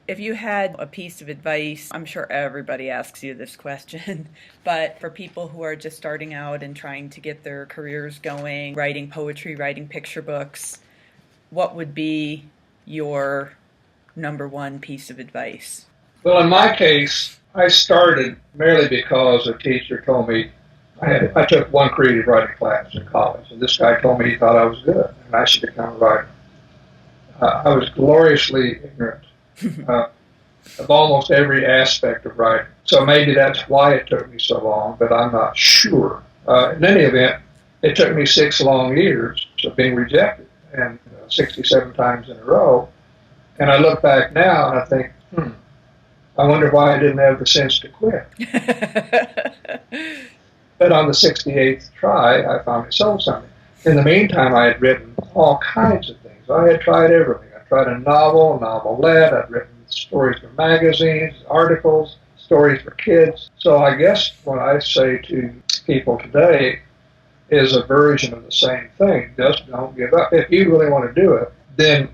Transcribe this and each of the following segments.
If you had a piece of advice, I'm sure everybody asks you this question, but for people who are just starting out and trying to get their careers going, writing poetry, writing picture books, what would be your number one piece of advice? Well, in my case, I started merely because a teacher told me I took one creative writing class in college, and this guy told me he thought I was good and I should become a writer. I was gloriously ignorant uh, of almost every aspect of writing, so maybe that's why it took me so long, but I'm not sure. In any event, it took me 6 long years of being rejected, and 67 times in a row. And I look back now and I think, I wonder why I didn't have the sense to quit. But on the 68th try, I finally sold something. In the meantime, I had written all kinds of things. I had tried everything. I tried a novel, novelette. I'd written stories for magazines, articles, stories for kids. So I guess what I say to people today is a version of the same thing. Just don't give up. If you really want to do it, then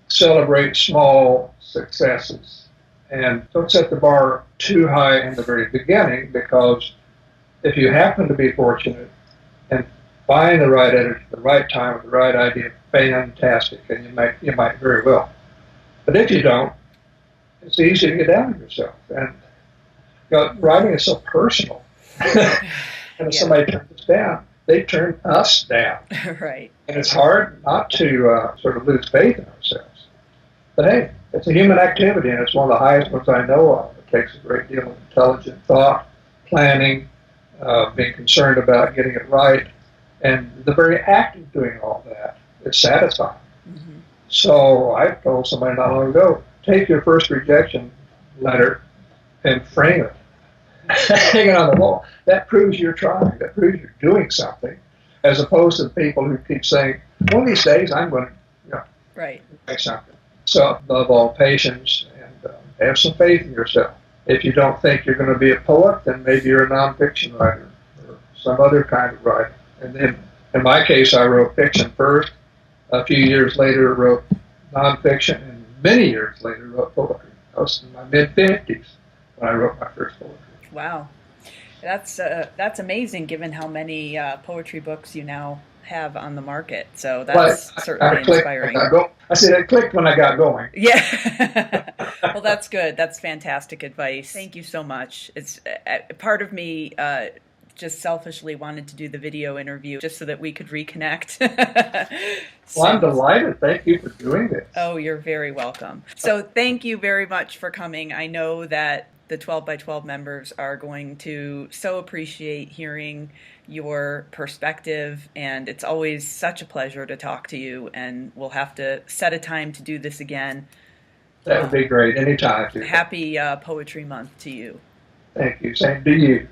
celebrate small successes. And don't set the bar too high in the very beginning, because if you happen to be fortunate and find the right editor at the right time with the right idea, fantastic, and you might very well. But if you don't, it's easy to get down on yourself. And writing is so personal. And if somebody turns us down, they turn us down. Right. And it's hard not to sort of lose faith in ourselves. But hey, it's a human activity, and it's one of the highest ones I know of. It takes a great deal of intelligent thought, planning, being concerned about getting it right, and the very act of doing all that is satisfying. Mm-hmm. So I told somebody not long ago, take your first rejection letter and frame it. Hang it on the wall. That proves you're trying. That proves you're doing something, as opposed to the people who keep saying, one of these days I'm going to right. make something. So above all, patience, and have some faith in yourself. If you don't think you're going to be a poet, then maybe you're a nonfiction writer or some other kind of writer. And then, in my case, I wrote fiction first. A few years later, wrote nonfiction, and many years later, wrote poetry. I was in my mid-50s when I wrote my first poetry. Wow, that's amazing, given how many poetry books you now have on the market. So that's certainly inspiring. I said it clicked when I got going. Yeah. Well, that's good. That's fantastic advice. Thank you so much. It's part of me just selfishly wanted to do the video interview just so that we could reconnect. Well, I'm delighted. Thank you for doing this. Oh, you're very welcome. So thank you very much for coming. I know that the 12 by 12 members are going to so appreciate hearing your perspective, and it's always such a pleasure to talk to you, and we'll have to set a time to do this again. That would be great. Anytime. Happy Poetry Month to you. Thank you. Same to you.